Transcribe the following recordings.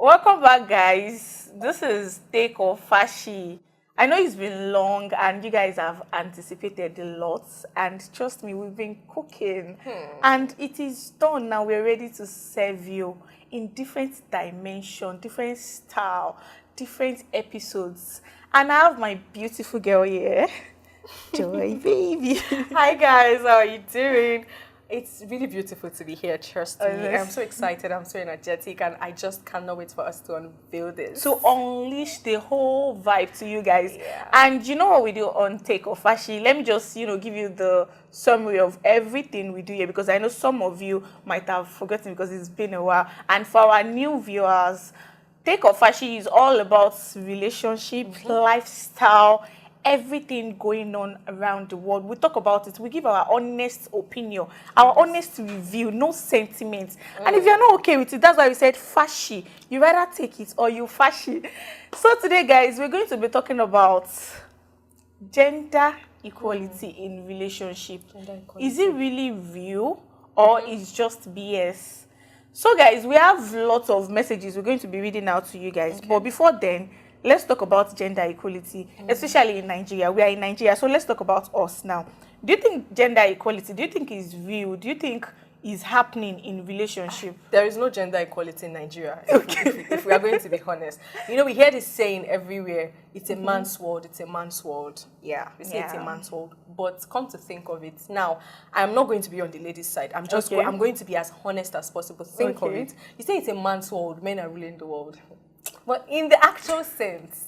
Welcome back, guys. This is Take of Fashi. I know it's been long and you guys have anticipated a lot. And trust me, we've been cooking. And it is done now. We're ready to serve you in different dimension, different style, different episodes. And I have my beautiful girl here. Joy, baby. Hi, guys. How are you doing? It's really beautiful to be here, trust me. I'm so excited, I'm so energetic, and I just cannot wait for us to unveil this. To unleash the whole vibe to you guys. Yeah. And you know what we do on Take of Fashi? Let me just, give you the summary of everything we do here, because I know some of you might have forgotten because it's been a while. And for our new viewers, Take of Fashi is all about relationship, lifestyle, everything going on around the world. We talk about it. We give our honest opinion, our honest review, no sentiments. And if you're not okay with it, that's why we said fashi. You rather take it or you fashi. So today, guys, we're going to be talking about gender equality in relationship. Is it really real or is just BS? So, guys, we have lots of messages we're going to be reading out to you guys. But before then, let's talk about gender equality, especially in Nigeria. We are in Nigeria, so let's talk about us now. Do you think gender equality, do you think is real? Do you think is happening in relationship? There is no gender equality in Nigeria, if we are going to be honest. You know, we hear this saying everywhere, it's a man's world, it's a man's world. Yeah, we say it's a man's world. But come to think of it, now, I'm not going to be on the ladies' side. I'm just I'm going to be as honest as possible. Think of it. You say it's a man's world, men are ruling the world. But in the actual sense,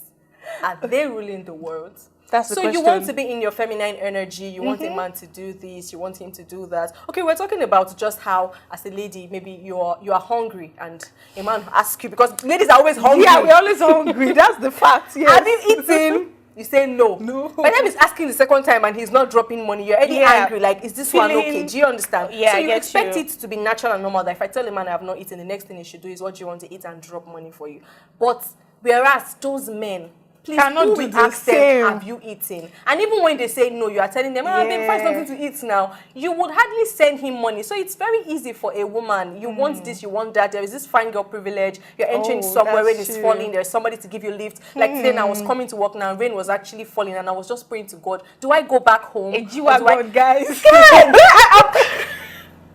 are they ruling the world? That's the question. You want to be in your feminine energy, you want a man to do this, you want him to do that. Okay, we're talking about just how, as a lady, maybe you are hungry and a man asks you, because ladies are always hungry. Yeah, we're always hungry. That's the fact. Yes. Have you eaten? You say no. No. By the time he's asking the second time and he's not dropping money, you're already angry. Like, is this one okay? Do you understand? Yeah, so you expect it to be natural and normal. That if I tell a man I have not eaten, the next thing he should do is what you want to eat and drop money for you. But whereas those men, please, cannot do the same. Have you eaten? And even when they say no, you are telling them, babe, find something to eat now. You would hardly send him money. So it's very easy for a woman. You want this, you want that. There is this fine girl privilege. You're entering somewhere when it's falling. There's somebody to give you a lift. Like today, I was coming to work now. Rain was actually falling, and I was just praying to God. Do I go back home? God, guys.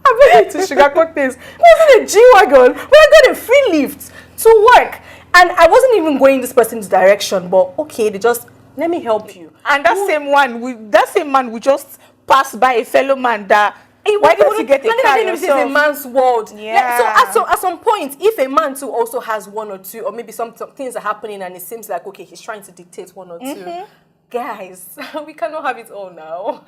I'm ready to sugarcoat things. It wasn't a G-Wagon, but I got a free lift to work. And I wasn't even going this person's direction, but okay, they just, let me help you. And that same man will just pass by a fellow man that, why didn't you get a car yourself? This is a man's world. Yeah. So at some point, if a man too also has one or two, or maybe some things are happening and it seems like, okay, he's trying to dictate one or two, guys, we cannot have it all now.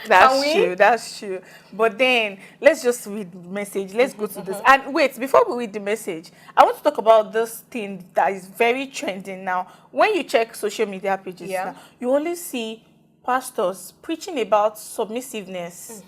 That's true. But then, let's just read the message. Let's go to this. And wait, before we read the message, I want to talk about this thing that is very trending now. When you check social media pages now, you only see pastors preaching about submissiveness.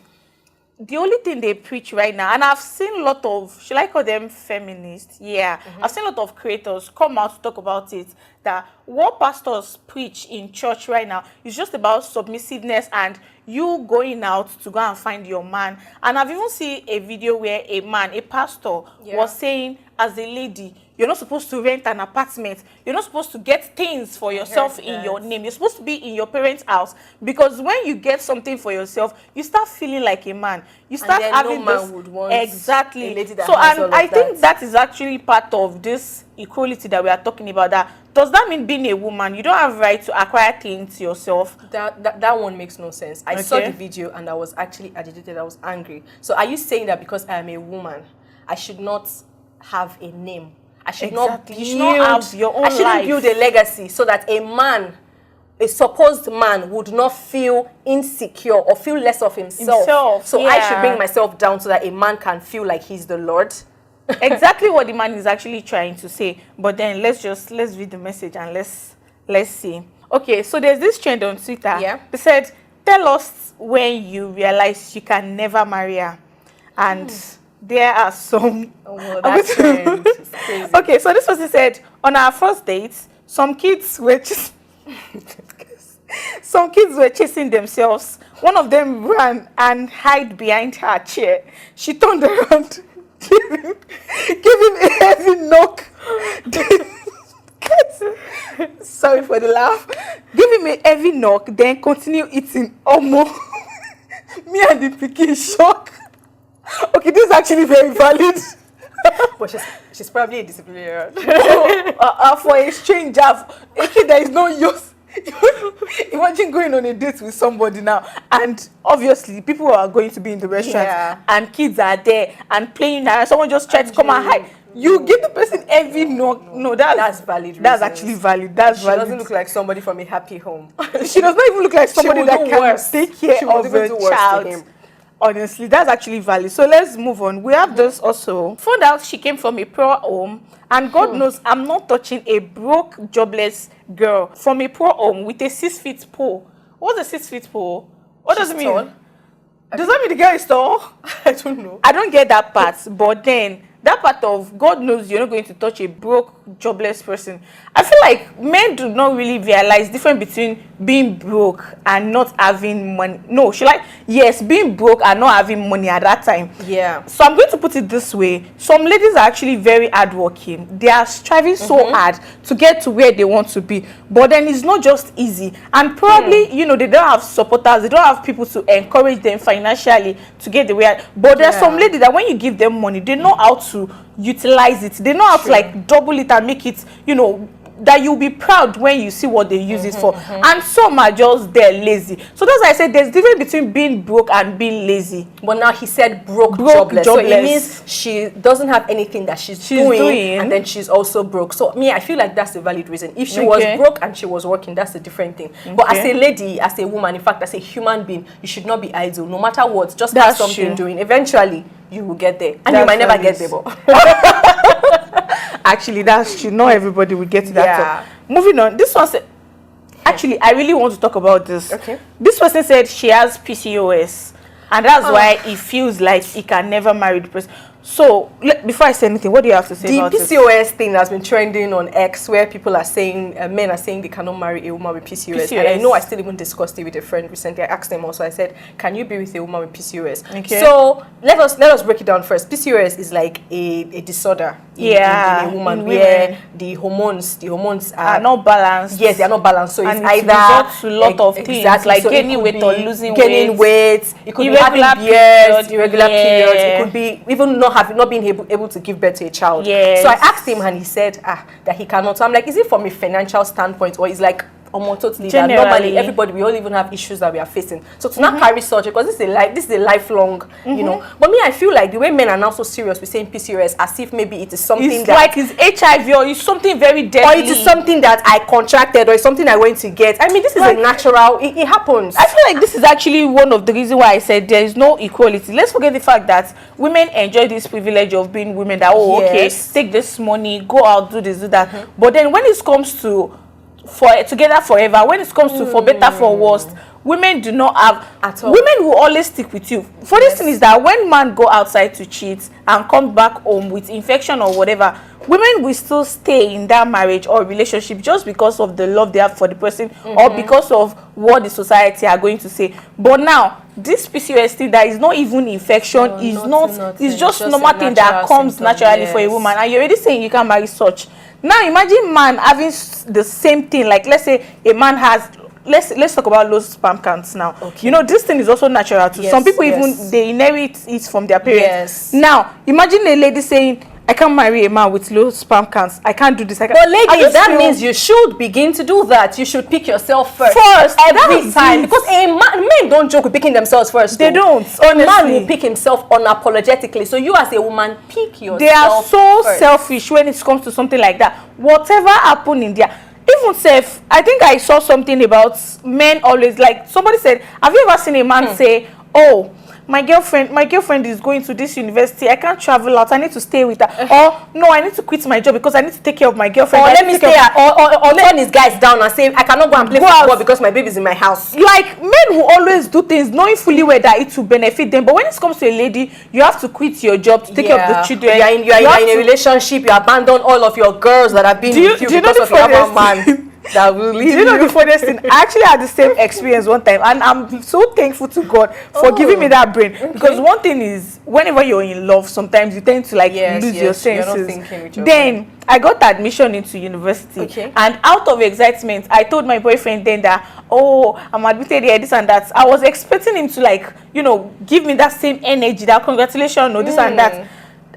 The only thing they preach right now, and I've seen a lot of, should I call them feminists? Yeah. I've seen a lot of creators come out to talk about it, that what pastors preach in church right now is just about submissiveness and you going out to go and find your man. And I've even seen a video where a man, a pastor, was saying, as a lady, you're not supposed to rent an apartment. You're not supposed to get things for yourself in your name. You're supposed to be in your parents' house, because when you get something for yourself, you start feeling like a man. You start having no man would want exactly. A lady that so, has and I think that is actually part of this equality that we are talking about. That does that mean being a woman, you don't have right to acquire things yourself? That one makes no sense. I saw the video and I was actually agitated. I was angry. So are you saying that because I am a woman, I should not have a name? I should not build, you should not have your own I shouldn't life. build a legacy so that a man, a supposed man, would not feel insecure or feel less of himself. So I should bring myself down so that a man can feel like he's the Lord. Exactly what the man is actually trying to say. But then let's read the message and let's see. Okay, so there's this trend on Twitter. Yeah. They said, tell us when you realize you can never marry her. And there are some. Oh, well, that's crazy. Okay, so this person said, on our first date, some kids were chasing themselves. One of them ran and hid behind her chair. She turned around Give him a heavy knock. Sorry for the laugh. Give him a heavy knock, then continue eating. Omo. Me and the pikin shock. Okay, this is actually very valid. But she's probably a disciplinarian. For a stranger, a kid that is no use. Imagine going on a date with somebody now, and obviously people are going to be in the restaurant, and kids are there and playing, and someone just tried to come and hide. You give the person every no, that's valid. That's actually valid. That's valid. She doesn't look like somebody from a happy home. She does not even look like somebody that can take care of a child. him. Honestly, that's actually valid. So let's move on. We have this also. Found out she came from a poor home, and God knows I'm not touching a broke, jobless girl from a poor home with a 6 feet pole. What's a 6 feet pole? What does it mean? Tall? Does that mean the girl is tall? I don't know. I don't get that part, but then that part of God knows you're not going to touch a broke, jobless person. I feel like men do not really realize the difference between being broke and not having money. No, yes, being broke and not having money at that time. Yeah. So I'm going to put it this way. Some ladies are actually very hardworking. They are striving so hard to get to where they want to be. But then it's not just easy. And probably, they don't have supporters. They don't have people to encourage them financially to get the way. But there are some ladies that when you give them money, they know how to utilize it. They know how to double it and make it, that you'll be proud when you see what they use it for. And some are just there lazy. So that's why I said there's difference between being broke and being lazy. But now he said broke jobless. So it means she doesn't have anything that she's doing, and then she's also broke. So I feel like that's a valid reason. If she was broke and she was working, that's a different thing. But as a lady, as a woman, in fact, as a human being, you should not be idle. No matter what, just have something doing. Eventually, you will get there. And you might never get there. Actually, that's true. Not everybody will get to that top. Moving on. This one said, actually, I really want to talk about this. Okay. This person said she has PCOS, and that's why it feels like he can never marry the person. So, before I say anything, what do you have to say about this? The PCOS thing has been trending on X, where people are saying, men are saying they cannot marry a woman with PCOS. And I know I still even discussed it with a friend recently. I asked them also, I said, can you be with a woman with PCOS? Okay. So, let us break it down first. PCOS is like a disorder in a woman where the hormones are not balanced. Yes, they are not balanced. So, and it's either to a lot of things, like so gaining weight or losing weight. It could be having beards, irregular periods. It could be even not being able to give birth to a child. So I asked him and he said that he cannot. So I'm like, is it from a financial standpoint, or is like totally that normally everybody, we all even have issues that we are facing. So to not carry such, because this is a lifelong, But me, I feel like the way men are now so serious with saying PCOS, as if maybe it is something like it's HIV or it's something very deadly, or it is something that I contracted, or it's something I'm going to get. I mean, this is a natural. It happens. I feel like this is actually one of the reasons why I said there is no equality. Let's forget the fact that women enjoy this privilege of being women. That take this money, go out, do this, do that. But then when it comes to together forever, when it comes to for better for worse, women do not have at all. Women will always stick with you. For this thing is that when man go outside to cheat and come back home with infection or whatever, women will still stay in that marriage or relationship just because of the love they have for the person, or because of what the society are going to say. But now this PCOS thing that is not even infection, it's just normal thing that comes naturally for a woman, and you're already saying you can't marry such. Now imagine man having the same thing. Like, let's say a man has, let's talk about low sperm counts now. This thing is also natural too. Some people even they inherit it from their parents. Now imagine a lady saying, I can't marry a man with low sperm counts. I can't do this. But ladies, that means you should begin to do that. You should pick yourself first every time. Because men don't joke with picking themselves first. They don't. A man will pick himself unapologetically. So you as a woman, pick yourself. They are so selfish when it comes to something like that. Whatever happened in there. Even self, I think I saw something about men always, like somebody said, have you ever seen a man say, oh, my girlfriend is going to this university, I can't travel out, I need to stay with her, or no, I need to quit my job because I need to take care of my girlfriend, or let me stay or turn his guys down and say I cannot go and play football because my baby's in my house. Like, men will always do things knowing fully well that it will benefit them, but when it comes to a lady, you have to quit your job to take care of the children. You are in a relationship, you abandon all of your girls that have been with you because of your other man. that will Do leave you know the funniest thing? I actually had the same experience one time, and I'm so thankful to God for giving me that brain. Because one thing is, whenever you're in love, sometimes you tend to like lose your You're not senses. thinking with your Then brain. I got admission into university, Okay. and out of excitement, I told my boyfriend then that, oh, I'm admitted here, this and that. I was expecting him to like, give me that same energy, that congratulations, or this and that.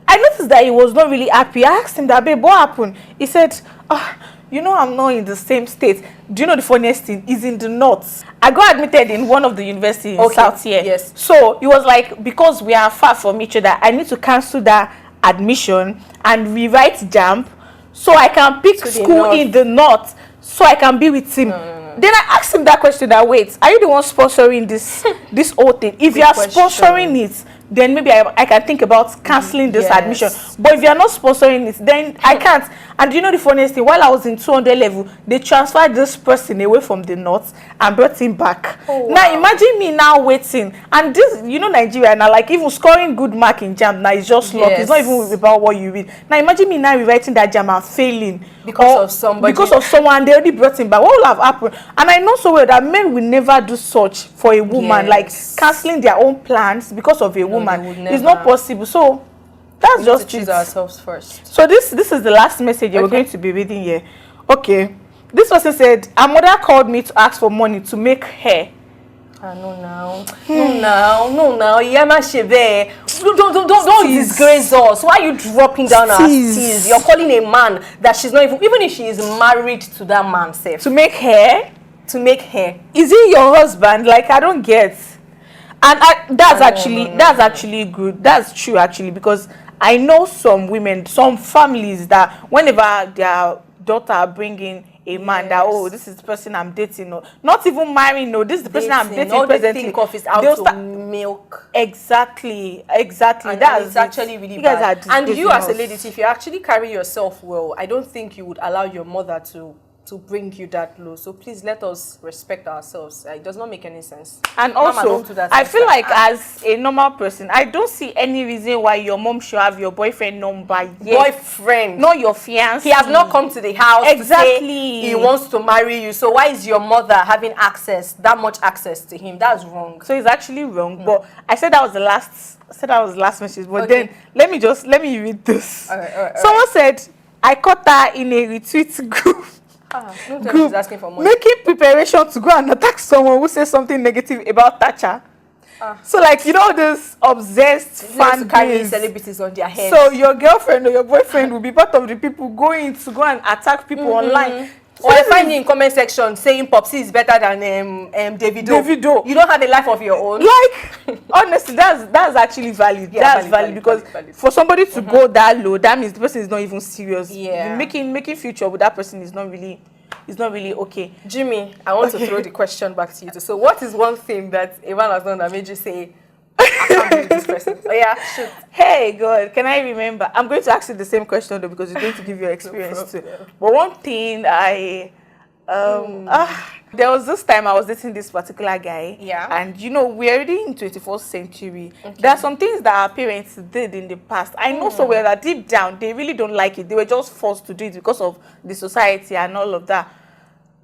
I noticed that he was not really happy. I asked him that, babe, what happened? He said, I'm not in the same state. Do you know the funniest thing? He's in the north. I got admitted in one of the universities in South here. Yes. So it was like, because we are far from each other, I need to cancel that admission and rewrite JAMB so I can pick school in the north so I can be with him. No. Then I asked him that question that, wait, are you the one sponsoring this whole thing? If you are sponsoring it, then maybe I can think about cancelling this admission. But if you're not sponsoring it, then I can't. And you know the funniest thing? While I was in 200 level, they transferred this person away from the north and brought him back. Oh, wow. Now imagine me now waiting. And this, Nigeria now, like even scoring good mark in JAMB now is just luck. It's not even about what you read. Now imagine me now rewriting that JAMB and failing. Because of somebody. Because of someone, they already brought him back. What will have happened? And I know so well that men will never do such for a woman, like cancelling their own plans because of a woman. It's not possible. So that's just choose ourselves first. So this is the last message we're going to be reading here. Okay. This person said, a mother called me to ask for money to make hair. No now. Don't disgrace us. Why are you dropping down our tears? You're calling a man that she's not even if she is married to that man, safe. To make hair? To make hair. Is he your husband? Like, I don't get. And that's actually good. That's true actually, because I know some women, some families that whenever their daughter bringing a man that, oh, this is the person I'm dating, or not even marrying, no, this is the person I'm dating all presently. They think of is out to milk. Exactly. And it's actually really bad. And you as a lady, if you actually carry yourself well, I don't think you would allow your mother to bring you that low. So please let us respect ourselves. It does not make any sense. And also, I feel like as a normal person, I don't see any reason why your mom should have your boyfriend number yet. Boyfriend. Not your fiancé. He has not come to the house to say he wants to marry you. So why is your mother having that much access to him? That's wrong. So it's actually wrong. But I said that was the last message. But then let me read this. All right, Someone said, I caught her in a retweet group. Group she's asking for money. Making preparation to go and attack someone who says something negative about Thatcher. So like, this obsessed fan carry celebrities on their heads. So your girlfriend or your boyfriend will be part of the people going to go and attack people online. Or I find you in comment section saying Popsy is better than Davido. You don't have a life of your own. Like, honestly, that's actually valid. That's valid because for somebody to go that low, that means the person is not even serious. Yeah. Making future with that person is not really okay. Jimmy, I want to throw the question back to you too. So what is one thing that a man has done that made you say, I can't believe this person? Oh yeah, shoot. Hey God, can I remember? I'm going to ask you the same question though, because you're going to give your experience too. But one thing there was this time I was dating this particular guy. Yeah. And we're already in 21st century. Okay. There are some things that our parents did in the past. I know so well that deep down they really don't like it. They were just forced to do it because of the society and all of that.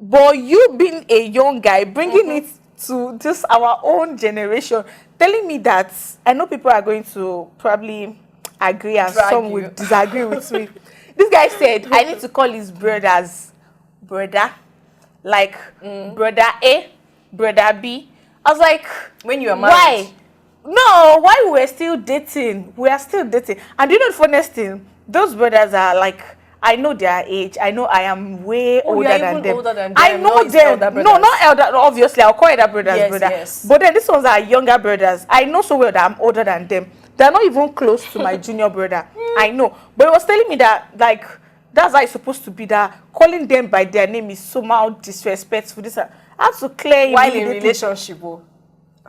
But you being a young guy, bringing it to just our own generation, telling me that, I know people are going to probably agree and some will disagree with me. This guy said, I need to call his brothers brother, like brother A, brother B. I was like, when you are married? Why? No, why we were still dating? We are still dating. And you know the funniest thing? Those brothers are like, I know their age. I know I am way older than them. I know them. No, not elder. Obviously, I'll call elder brothers brother. Yes. But then these ones are younger brothers. I know so well that I'm older than them. They're not even close to my junior brother. I know. But he was telling me that, like, that's how it's supposed to be, that calling them by their name is somehow disrespectful. I have to clear him. While in relationship.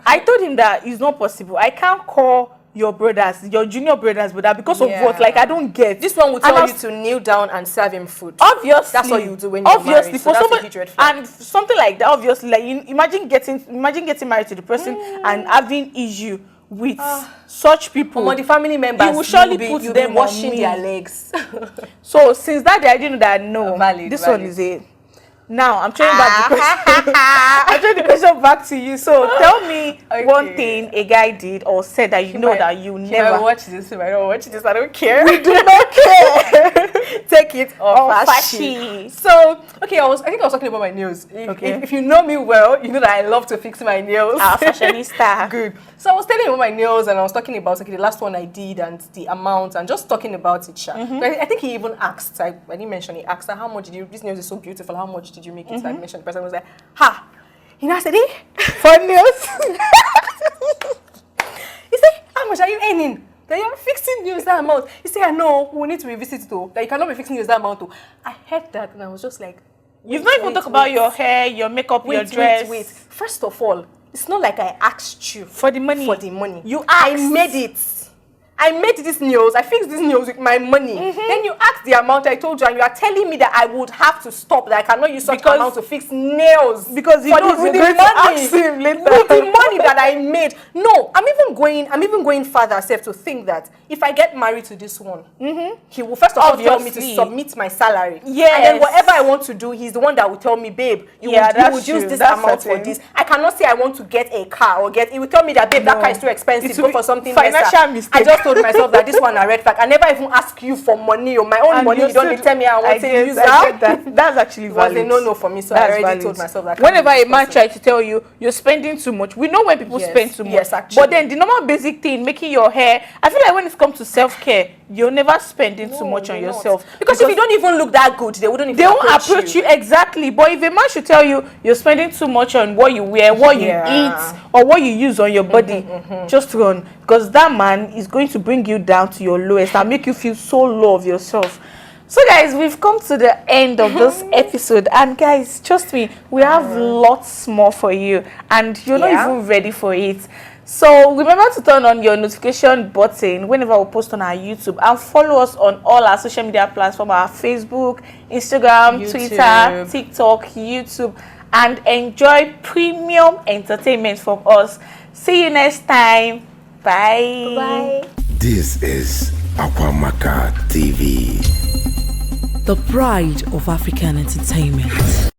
I told him that it's not possible. I can't call your brothers, your junior brothers, brother, because of what? Like, I don't get. This one will tell you to kneel down and serve him food. Obviously, that's what you do when you're married. For somebody, and something like that. Obviously, like, imagine getting married to the person and having issue with such people. Among the family members, you will surely put them washing their legs. So since that day, I didn't know that this one is Now I'm throwing back the question. I'm throwing the question back to you. So tell me one thing a guy did or said that you know that you never watch this. If I don't watch this, I don't care. We do not care. Take it or fashi. So okay, I think I was talking about my nails. If you know me well, you know that I love to fix my nails. Fashionista. Good. So I was telling you about my nails, and I was talking about the last one I did and the amount, and just talking about it. I think he even asked. I didn't mention. He asked her, how much did you? This nails is so beautiful. How much did you make it? I mentioned. The person was like, ha. He now said, for nails. He said, how much are you earning? That you're fixing nails that amount. He said, I know, we need to revisit it though. That you cannot be fixing nails that amount though. I heard that and I was just like, you've not even talked about your hair, your makeup, your dress. Wait. First of all, it's not like I asked you for the money. For the money. You asked. I made it. I made these nails. I fixed these nails with my money. Then you asked the amount I told you, and you are telling me that I would have to stop. That I cannot use such amount to fix nails. Because you know with the money that I made. No, I'm even going further, Seth, to think that if I get married to this one, he will first of all tell me to submit my salary. Yes. And then whatever I want to do, he's the one that will tell me, babe, you would use this amount for this. I cannot say I want to get a car or he will tell me that, babe, that car is too expensive. Go for something financial mistake. I just told myself that this one a red flag. I never even ask you for money or my own money. You don't tell me I want to use that. That's actually valid. It was a no for me, so I already told myself that. Whenever a man tries to tell you you're spending too much, we know when people spend too much. Yes, actually. But then the normal basic thing, making your hair, I feel like when it comes to self-care, you're never spending too much on yourself. Because if you don't even look that good, they won't approach you. Exactly. But if a man should tell you you're spending too much on what you wear, what you eat, or what you use on your body, just run. Because that man is going to bring you down to your lowest and make you feel so low of yourself. So guys, we've come to the end of this episode, and guys, trust me, we have lots more for you, and you're not even ready for it. So remember to turn on your notification button whenever we post on our YouTube, and follow us on all our social media platforms, our Facebook, Instagram, Twitter, TikTok, YouTube, and enjoy premium entertainment from us. See you next time. Bye. Bye. This is Aquamaka TV, the pride of African entertainment.